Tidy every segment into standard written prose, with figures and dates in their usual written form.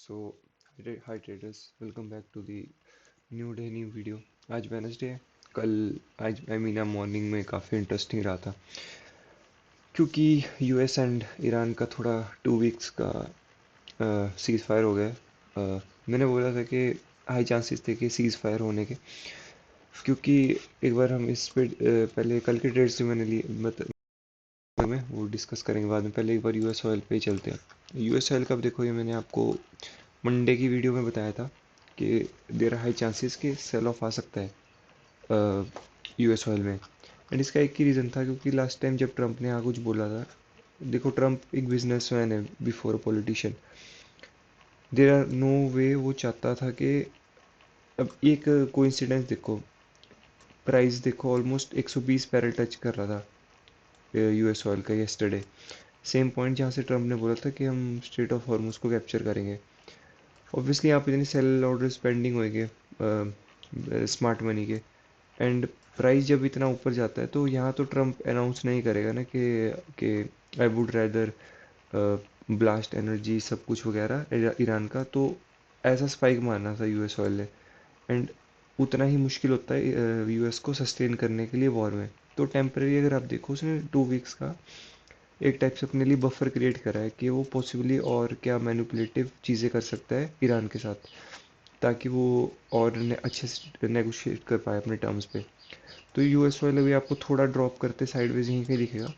So hi traders, welcome back to the new day new video. आज Wednesday है। कल आज मॉर्निंग में काफ़ी इंटरेस्टिंग रहा था क्योंकि यूएस एंड ईरान का थोड़ा 2 वीक्स का सीज़ फायर हो गया है। मैंने बोला था कि हाई चांसेस थे कि सीज़ फायर होने के, क्योंकि एक बार हम इस पे पहले कल के ट्रेड्स जो मैंने लिए में वो डिस्कस करेंगे बाद में। पहले एक बार यूएस ऑयल पे ही चलते हैं। यूएस ऑयल का अब देखो, ये मैंने आपको मंडे की वीडियो में बताया था कि देर हाई चांसेस कि सेल ऑफ आ सकता है यूएस ऑयल में। एंड इसका एक ही रीज़न था, क्योंकि लास्ट टाइम जब ट्रम्प ने यहाँ कुछ बोला था, देखो ट्रम्प एक बिजनेसमैन है before a politician. There are no way वो चाहता था कि अब एक कोइंसिडेंस देखो, प्राइस देखो ऑलमोस्ट 120 बैरल टच कर रहा था यूएस ऑयल का येस्टरडे। सेम पॉइंट जहाँ से ट्रम्प ने बोला था कि हम स्ट्रेट ऑफ हॉर्मुज को कैप्चर करेंगे। ऑब्वियसली यहाँ पे इतनी सेल ऑर्डर पेंडिंग होएंगे स्मार्ट मनी के। एंड प्राइस जब इतना ऊपर जाता है तो यहाँ तो ट्रम्प अनाउंस नहीं करेगा ना कि आई वुड रैदर ब्लास्ट एनर्जी सब कुछ वगैरह ईरान का। तो ऐसा स्पाइक मारना था यूएस ऑयल ने। एंड उतना ही मुश्किल होता है यूएस को सस्टेन करने के लिए वॉर में। तो टेम्परेरी अगर आप देखो, उसने 2 वीक्स का एक टाइप से अपने लिए बफर क्रिएट करा है कि वो पॉसिबली और क्या मैनिपुलेटिव चीज़ें कर सकता है ईरान के साथ, ताकि वो और अच्छे से नेगोशिएट कर पाए अपने टर्म्स पे। तो यूएस ऑयल अभी आपको थोड़ा ड्रॉप करते साइडवेज यहीं कहीं दिखेगा,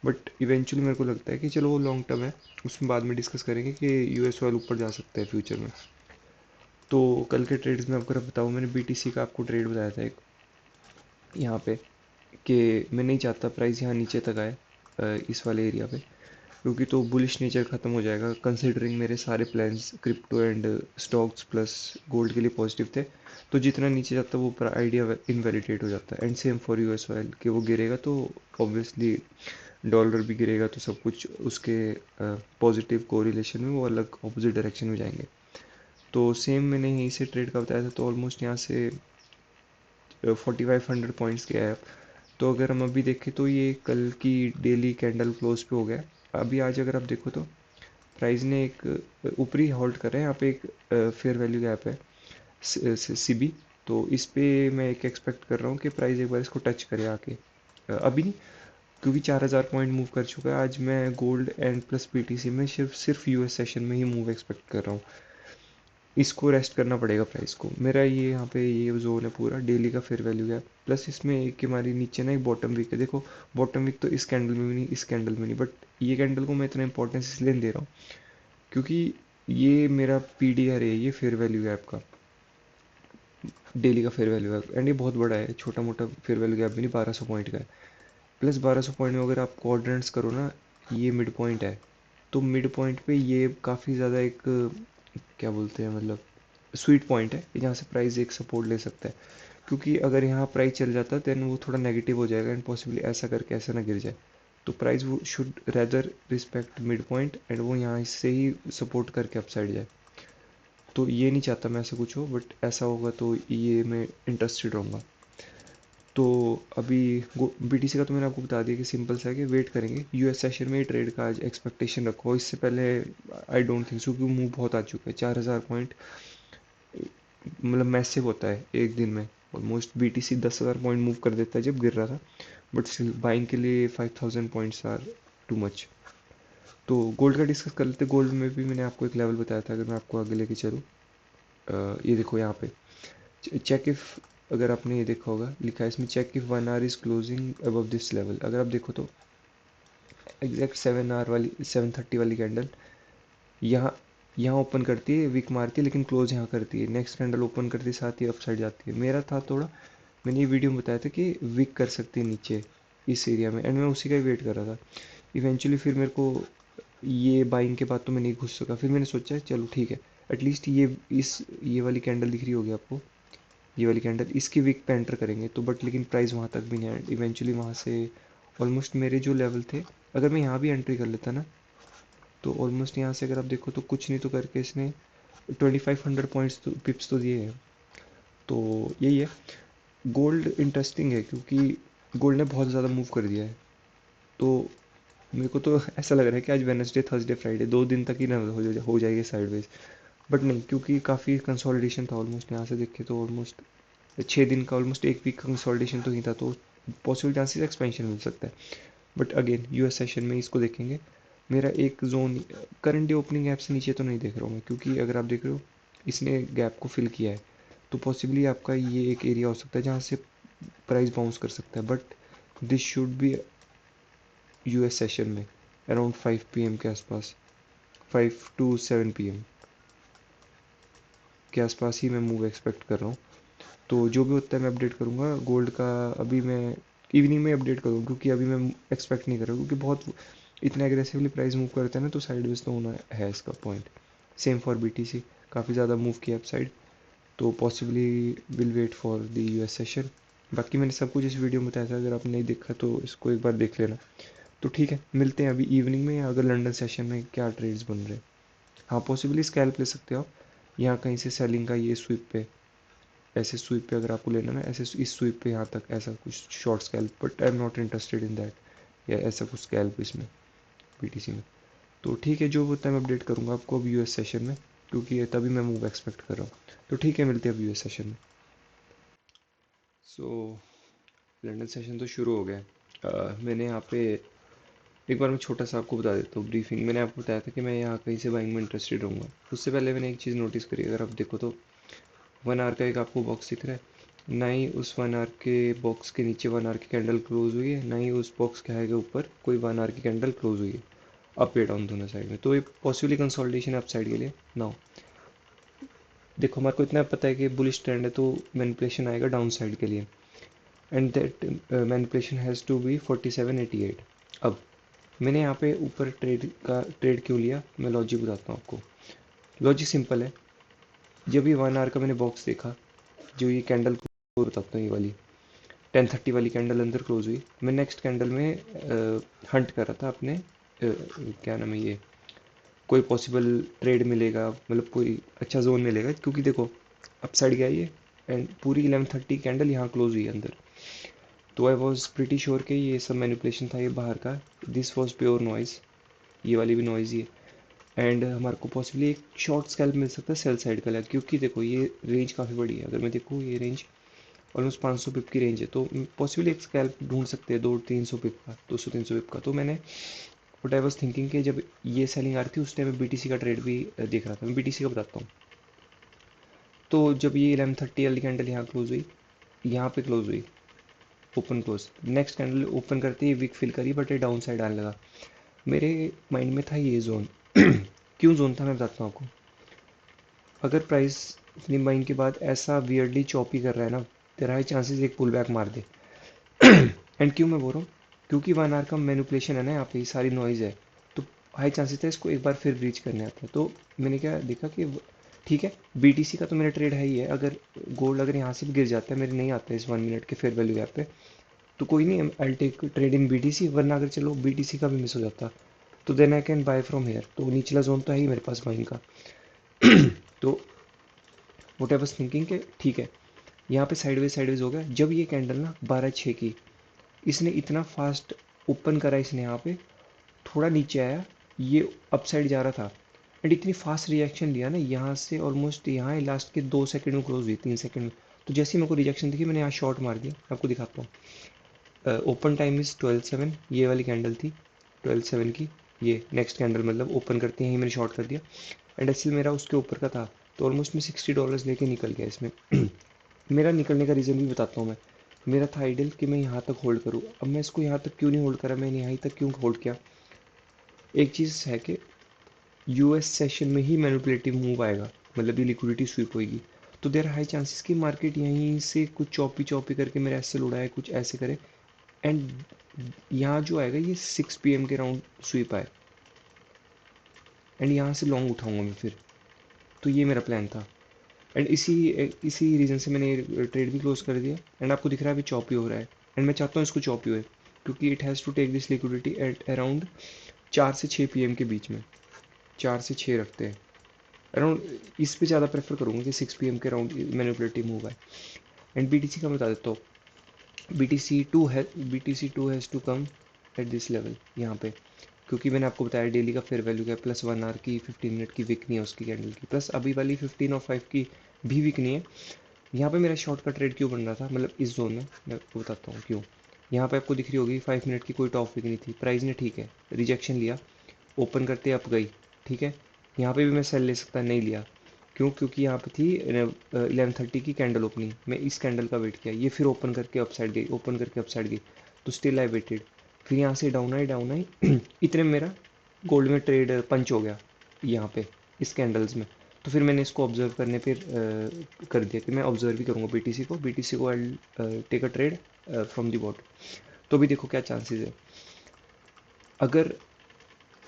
बट इवेंचुअली मेरे को लगता है कि चलो वो लॉन्ग टर्म है, उसमें बाद में डिस्कस करेंगे कि यूएस ऑयल ऊपर जा सकता है फ्यूचर में। तो कल के ट्रेड्स में आपको बताऊँ, मैंने बीटीसी का आपको ट्रेड बताया था एक यहाँ पे, कि मैं नहीं चाहता प्राइस यहाँ नीचे तक आए इस वाले एरिया पे, क्योंकि तो बुलिश नेचर ख़त्म हो जाएगा कंसिडरिंग मेरे सारे plans crypto and stocks plus gold के लिए पॉजिटिव थे। तो जितना नीचे जाता है वो पूरा आइडिया इनवैलिडेट हो जाता है। And same for US oil, कि वो गिरेगा तो ऑब्वियसली डॉलर भी गिरेगा, तो सब कुछ उसके पॉजिटिव कोरिलेशन में वो अलग ऑपोजिट डायरेक्शन में जाएंगे। तो सेम मैंने यहीं से ट्रेड का बताया था, तो ऑलमोस्ट यहाँ से 4500 पॉइंट्स के ऐप। तो अगर हम अभी देखें तो ये कल की डेली कैंडल क्लोज पे हो गया। अभी आज अगर आप देखो तो प्राइस ने एक ऊपरी होल्ड कर रहे हैं। यहाँ पे एक फेयर वैल्यू गैप है सीबी। तो इस पे मैं एक एक्सपेक्ट कर रहा हूँ कि प्राइस एक बार इसको टच करे आके। अभी नहीं, क्योंकि 4000 पॉइंट मूव कर चुका है। आज मैं गोल्ड एंड प्लस पीटीसी में सिर्फ यूएस सेशन में ही मूव एक्सपेक्ट कर रहा हूँ। इसको रेस्ट करना पड़ेगा प्राइस को। मेरा ये यहाँ पे ये जोन है पूरा डेली का फेयर वैल्यू गैप, प्लस इसमें एक हमारी नीचे ना एक बॉटम वीक है। देखो बॉटम वीक तो इस कैंडल में भी नहीं, इस कैंडल में नहीं, बट ये कैंडल को मैं इतना इंपॉर्टेंस इसलिए नहीं दे रहा हूँ क्योंकि ये मेरा पीडीआर है, ये फेयर वैल्यू गैप का, डेली का फेयर वैल्यू गैप। एंड ये बहुत बड़ा है, छोटा मोटा फेयर वैल्यू गैप भी नहीं, 1200 पॉइंट का है। प्लस 1200 पॉइंट में अगर आप कोऑर्डिनेट्स करो ना, ये मिड पॉइंट है। तो मिड पॉइंट पे ये काफ़ी ज़्यादा एक क्या बोलते हैं, मतलब स्वीट पॉइंट है जहाँ से प्राइस एक सपोर्ट ले सकता है। क्योंकि अगर यहाँ प्राइस चल जाता है देन वो थोड़ा नेगेटिव हो जाएगा, एंड पॉसिबली ऐसा करके ऐसा ना गिर जाए। तो प्राइस वो should rather respect mid point, and वो यहाँ से ही सपोर्ट करके अपसाइड जाए। तो ये नहीं चाहता मैं ऐसा कुछ हो, बट ऐसा होगा तो ये मैं इंटरेस्टेड रहूँगा। तो अभी बीटीसी का तो मैंने आपको बता दिया कि सिंपल सा है कि वेट करेंगे यूएस सेशन में। ट्रेड का आज एक्सपेक्टेशन रखो, इससे पहले आई डोंट थिंक सो, क्योंकि मूव बहुत आ चुका है। 4000 पॉइंट मतलब मैसिव होता है एक दिन में। ऑलमोस्ट बीटीसी 10,000 पॉइंट मूव कर देता है जब गिर रहा था, बट स्टिल बाइंग के लिए 5000 पॉइंट्स आर टू मच। तो गोल्ड का डिस्कस कर लेते। गोल्ड में भी मैंने आपको एक लेवल बताया था, अगर मैं आपको आगे लेके चलूँ। ये देखो यहाँ पे चेक इफ, अगर आपने ये देखा होगा लिखा है इसमें, check if 1 hour is closing above this level. अगर आप देखो तो एग्जैक्ट 7 आवर वाली 7:30 वाली कैंडल यहाँ यहाँ ओपन करती है, विक मारती है, लेकिन क्लोज यहाँ करती है। नेक्स्ट कैंडल ओपन करती है, साथ ही अपसाइड जाती है। मेरा था थोड़ा, मैंने ये वीडियो में बताया था कि विक कर सकती है नीचे इस एरिया में, एंड मैं उसी का ही वेट कर रहा था। इवेंचुअली फिर मेरे को ये बाइंग के बाद तो मैं नहीं घुस सका। फिर मैंने सोचा चलो ठीक है, एटलीस्ट ये वाली कैंडल दिख रही होगी आपको, ये वाली कैंडल, इसकी विक पे एंटर करेंगे तो। बट लेकिन प्राइस वहाँ तक भी नहीं आया। इवेंचुअली वहाँ से ऑलमोस्ट मेरे जो लेवल थे, अगर मैं यहाँ भी एंट्री कर लेता ना, तो ऑलमोस्ट यहाँ से अगर आप देखो तो कुछ नहीं तो करके इसने 2500 पॉइंट्स तो पिप्स तो दिए हैं। तो यही है। गोल्ड इंटरेस्टिंग है क्योंकि गोल्ड ने बहुत ज़्यादा मूव कर दिया है। तो मेरे को तो ऐसा लग रहा है कि आज वेनसडे थर्सडे फ्राइडे 2 दिन तक ही ना हो जाएगी साइडवेज। बट नहीं, क्योंकि काफ़ी कंसोलिडेशन था ऑलमोस्ट, यहाँ से देखे तो ऑलमोस्ट 6 दिन का, ऑलमोस्ट एक वीक का कंसोलिडेशन तो ही था, तो पॉसिबल चांसेस एक्सपेंशन मिल सकता है। बट अगेन यूएस सेशन में इसको देखेंगे। मेरा एक zone current day opening app से नीचे तो नहीं देख रहा हूँ मैं, क्योंकि अगर आप देख रहे हो इसने गैप को फिल किया है, तो पॉसिबली आपका ये एक एरिया हो सकता है जहाँ से प्राइस बाउंस कर सकता है। But this should be US session में अराउंड 5 PM के आसपास, 5 to 7 PM के आसपास ही मैं मूव एक्सपेक्ट कर रहा हूँ। तो जो भी होता है मैं अपडेट करूँगा गोल्ड का। अभी मैं इवनिंग में अपडेट करूँ, क्योंकि अभी मैं एक्सपेक्ट नहीं कर रहा हूँ, क्योंकि बहुत इतना एग्रेसिवली प्राइस मूव करता है ना, तो साइडवेज तो होना है इसका पॉइंट। सेम फॉर बीटीसी, काफ़ी ज़्यादा मूव किया अप साइड, तो possibly will wait for the US session. बाकी मैंने सब कुछ इस वीडियो में बताया था, अगर आपने नहीं देखा तो इसको एक बार देख लेना। तो ठीक है, मिलते हैं अभी इवनिंग में, या अगर लंदन सेशन में क्या ट्रेड्स बन रहे हैं। हाँ, पॉसिबली स्कैल्प ले सकते हो आप यहाँ कहीं से, सेलिंग का ये स्विप पे, ऐसे स्वीप पे अगर आपको लेना ना, ऐसे इस स्वीप पे यहाँ तक ऐसा कुछ short scalp, but I am not interested in that, या ऐसा कुछ स्कैल्प इसमें बीटीसी में। तो ठीक है, जो होता है मैं अपडेट करूँगा आपको अब यूएस सेशन में, क्योंकि तभी मैं मूव एक्सपेक्ट कर रहा हूँ। तो ठीक है, मिलते हैं अब यूएस सेशन में। सो लंदन सेशन तो शुरू हो गया। मैंने यहाँ पे एक बार मैं छोटा सा आपको बता देता हूँ ब्रीफिंग। मैंने आपको बताया था कि मैं यहाँ कहीं से बाइंग में इंटरेस्टेड रहूँगा। उससे पहले मैंने एक चीज़ नोटिस करी, अगर आप देखो तो 1 आवर का एक आपको बॉक्स दिख रहा है, ना ही उस 1 आवर के बॉक्स के नीचे 1 आवर की कैंडल क्लोज हुई है, ना ही उस बॉक्स के हाई के ऊपर कोई 1 आवर की कैंडल क्लोज हुई है, अप या डाउन दोनों साइड में। तो ये पॉसिबली कंसोलिडेशन अप साइड के लिए नाउ। देखो, हमारे को इतना पता है कि बुलिश ट्रेंड है, तो मैनिपुलेशन आएगा डाउन साइड के लिए, and that manipulation has to be 4788। अब मैंने यहाँ पे ऊपर ट्रेड क्यों लिया, मैं लॉजिक बताता हूँ आपको। लॉजिक सिंपल है। जब ये 1 आवर का मैंने बॉक्स देखा, जो ये कैंडल को बताता हूँ, ये वाली 10:30 वाली कैंडल अंदर क्लोज हुई, मैं नेक्स्ट कैंडल में हंट कर रहा था अपने क्या नाम है ये, कोई पॉसिबल ट्रेड मिलेगा, मतलब कोई अच्छा जोन मिलेगा, क्योंकि देखो अप साइड गया ये, एंड पूरी 11:30 कैंडल यहाँ क्लोज हुई अंदर। तो आई वॉज प्रिटी श्योर कि ये सब मैनिपुलेशन था, ये बाहर का, दिस वॉज प्योर नॉइज, ये वाली भी नॉइज ही है। एंड हमारे को पॉसिबली एक शॉर्ट स्कैल्प मिल सकता है सेल साइड का, क्योंकि देखो ये रेंज काफ़ी बड़ी है। अगर मैं देखूँ ये रेंज ऑलमोस्ट 500 पिप की रेंज है, तो पॉसिबली एक स्कैल्प ढूंढ सकते हैं 200-300 पिप का, 200-300 पिप का। तो मैंने वट आई वॉज थिंकिंग कि जब ये सेलिंग आ रही थी उस टाइम मैं बीटीसी का ट्रेड भी देख रहा था। मैं बीटीसी का बताता हूँ। तो जब ये 11:30 वाली कैंडल यहाँ क्लोज हुई, यहाँ पे क्लोज हुई, open close, next candle open करते ही वीक फिल करी, बट ये डाउन साइड आने लगा। मेरे माइंड में था ये जोन। क्यों जोन था मैं बताता हूँ आपको। अगर प्राइस इतनी बाइंग के बाद ऐसा वियर्डली चॉपी कर रहा है ना, तेरा हाई चांसेस एक पुल बैक मार दे। एंड क्यों मैं बोल रहा हूँ, क्योंकि 1 आवर का मैनिपुलेशन है ना, यहाँ पे सारी नॉइज़ है, तो हाई चांसेस था इसको एक बार फिर ब्रीच करने आता है। तो मैंने क्या देखा कि ठीक है, बीटीसी का तो मेरा ट्रेड है ही है, अगर गोल्ड अगर यहाँ से भी गिर जाता है, मेरे नहीं आता है इस 1 मिनट के फेयर वैल्यू गैप पे, तो कोई नहीं, I take trade in BTC. वरना अगर चलो बीटीसी का भी मिस हो जाता, तो then I can buy from here, तो निचला जोन तो है ही मेरे पास बाइंग का। तो वोट आई वॉज थिंकिंग कि ठीक है, यहाँ पे साइडवेज हो गया। जब ये कैंडल ना 12:06 की, इसने इतना फास्ट ओपन करा, इसने यहाँ पे थोड़ा नीचे आया, ये अप साइड जा रहा था, एंड इतनी फास्ट रिएक्शन लिया ना, यहाँ से ऑलमोस्ट यहाँ लास्ट के 2 सेकंड में क्लोज हुई, 3 सेकंड में। तो जैसे ही मेरे को रिजेक्शन दिखी, मैंने यहाँ शॉर्ट मार दिया। आपको दिखाता हूँ, ओपन टाइम इज़ 12:07, ये वाली कैंडल थी 12:07 की, ये नेक्स्ट कैंडल मतलब ओपन करते ही मैंने शॉर्ट कर दिया, एंड एक्चुअली मेरा उसके ऊपर का था, तो ऑलमोस्ट मैं $60 लेके निकल गया इसमें। मेरा निकलने का रीज़न भी बताता हूँ मैं। मेरा था आइडियल कि मैं यहाँ तक होल्ड करूँ। अब मैं इसको यहाँ तक क्यों नहीं होल्ड करा, मैंने यहाँ तक क्यों होल्ड किया। एक चीज़ है कि यूएस सेशन में ही मैनिपुलेटिव मूव आएगा, मतलब ये लिक्विडिटी स्वीप होगी, तो देर हाई चांसेस कि मार्केट यहीं से कुछ चॉपी चॉपी करके मेरा ऐसे उड़ाए, कुछ ऐसे करे, एंड यहाँ जो आएगा ये 6 PM के राउंड स्वीप आए, एंड यहाँ से लॉन्ग उठाऊंगा मैं फिर। तो ये मेरा प्लान था, एंड इसी रीज़न से मैंने ट्रेड भी क्लोज कर दिया। एंड आपको दिख रहा है अभी चॉपी हो रहा है, एंड मैं चाहता हूँ इसको चॉपी हुए, क्योंकि it has to take this liquidity at around 4 से 6 PM के बीच में। 4 से 6 रखते हैं अराउंड, इस पे ज़्यादा प्रेफर करूँगा कि 6 PM के राउंड मैनिपुलेटिव मूव है। एंड बीटीसी का बता देता हूँ, B T C too has to come at this level, यहाँ पे क्योंकि मैंने आपको बताया डेली का फेयर वैल्यू क्या है, प्लस 1 आवर की 15 मिनट की वीक नहीं है उसकी कैंडल की, प्लस अभी वाली 15 और 5 की भी वीक नहीं है। यहाँ पे मेरा शॉर्ट का ट्रेड क्यों बन रहा था, मतलब इस जोन में मैं आपको बताता हूँ क्यों। यहाँ पे आपको दिख रही होगी 5 मिनट की कोई टॉप वीक नहीं थी, प्राइस ने ठीक है रिजेक्शन लिया, ओपन करते अप गई, ठीक है। यहाँ पे भी मैं सेल ले सकता, नहीं लिया। क्यों, क्योंकि यहाँ पे थी 11:30 की कैंडल ओपनिंग, मैं इस कैंडल का वेट किया, ये फिर ओपन करके अपसाइड गई, ओपन करके अपसाइड गई, तो स्टिल आई वेटेड। फिर यहाँ से डाउन आई इतने में मेरा गोल्ड में ट्रेड पंच हो गया यहाँ पे इस कैंडल्स में। तो फिर मैंने इसको ऑब्जर्व करने फिर कर दिया कि मैं ऑब्जर्व भी करूँगा बीटीसी को I take a trade from the bot. तो अभी देखो क्या चांसेस है, अगर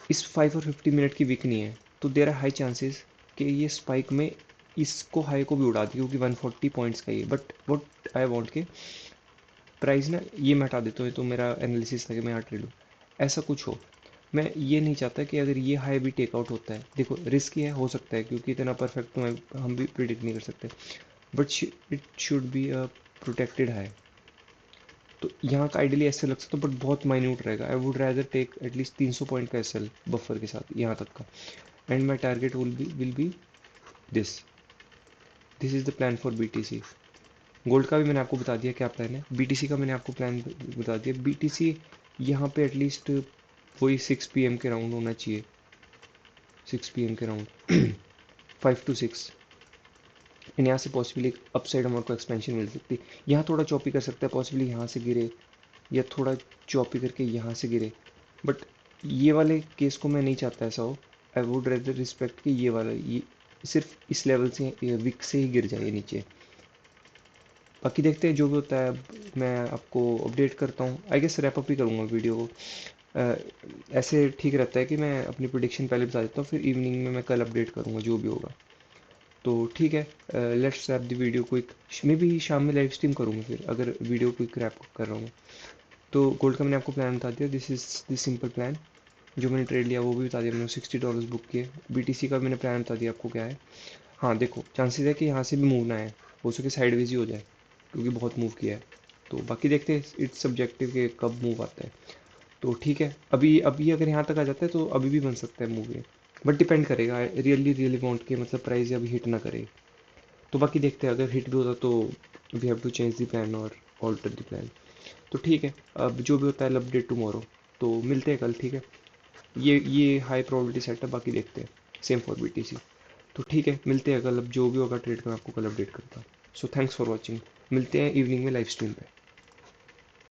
इस 5 और 50 मिनट की वीक नहीं है तो देर आर हाई चांसेस कि ये स्पाइक में इसको हाई को भी उड़ा दी, क्योंकि 140 पॉइंट्स का ये। बट वट आई वांट के प्राइस ना, ये मैं हटा देता हूँ, तो मेरा एनालिसिस था कि मैं यहाँ ट्रेड लूँ, ऐसा कुछ हो। मैं ये नहीं चाहता कि अगर ये हाई भी टेकआउट होता है, देखो रिस्क ये हो सकता है क्योंकि इतना परफेक्ट तो हम भी प्रिडिक्ट नहीं कर सकते, but it should be a protected high. तो यहाँ का आइडियली ऐसे लग सकता है बट बहुत माइन्यूट रहेगा, I would rather take at least 300 point का एसएल बफर के साथ यहाँ तक का, and my target will be this this is the plan for BTC. Gold का भी मैंने आपको बता दिया क्या प्लान है, बीटीसी का मैंने आपको प्लान बता दिया। बीटीसी यहाँ पे एटलीस्ट वही 6 PM के राउंड होना चाहिए, 6 PM के राउंड 5 to 6, एंड यहाँ से पॉसिबली एक अपसाइड हमारे को एक्सपेंशन मिल सकती है। यहाँ थोड़ा चॉपी कर सकता है, पॉसिबली यहाँ से गिरे या थोड़ा चॉपी करके यहाँ से गिरे, बट ये वाले केस को मैं नहीं चाहता ऐसा हो। आई वुड रेदर रिस्पेक्ट कि ये वाला ये सिर्फ इस लेवल से विक से ही गिर जाए नीचे। बाकी देखते हैं जो भी होता है, मैं आपको अपडेट करता हूँ। आई गेस रैप अप ही करूँगा वीडियो को। ऐसे ठीक रहता है कि मैं अपनी प्रिडिक्शन पहले बता देता हूँ, फिर इवनिंग में मैं कल अपडेट करूँगा जो भी होगा। तो ठीक है, let's wrap the video quick. मैं भी शाम में लाइव स्ट्रीम करूँगा फिर, अगर वीडियो क्विक रैप कर रहा हूँ। तो गोल्ड का मैंने आपको प्लान बता दिया, this is this simple plan. जो मैंने ट्रेड लिया वो भी बता दिया मैंने, $60 बुक किए। बीटीसी का मैंने प्लान बता दिया आपको क्या है। हाँ देखो, चांसेस है कि यहाँ से भी मूव ना आए, हो सके साइडवेज ही हो जाए, क्योंकि बहुत मूव किया है। तो बाकी देखते हैं, इट्स सब्जेक्टिव के कब मूव आता है। तो ठीक है, अभी अभी अगर यहाँ तक आ जाता है तो अभी भी बन सकता है मूव ये, बट डिपेंड करेगा रियली वांट के, मतलब प्राइस अभी हिट ना करे। तो बाकी देखते हैं, अगर हिट भी होता तो we have to change the plan और ऑल्टर द प्लान। तो ठीक है, अब जो भी होता है अपडेट टुमारो। तो मिलते हैं कल, ठीक है। ये हाई प्रोबेबिलिटी सेट है, बाकी देखते हैं, सेम फॉर बीटीसी। तो ठीक है, मिलते हैं कल, अब जो भी होगा ट्रेड का मैं आपको कल अपडेट करता हूँ। सो थैंक्स फॉर वॉचिंग, मिलते हैं इवनिंग में लाइव स्ट्रीम पे।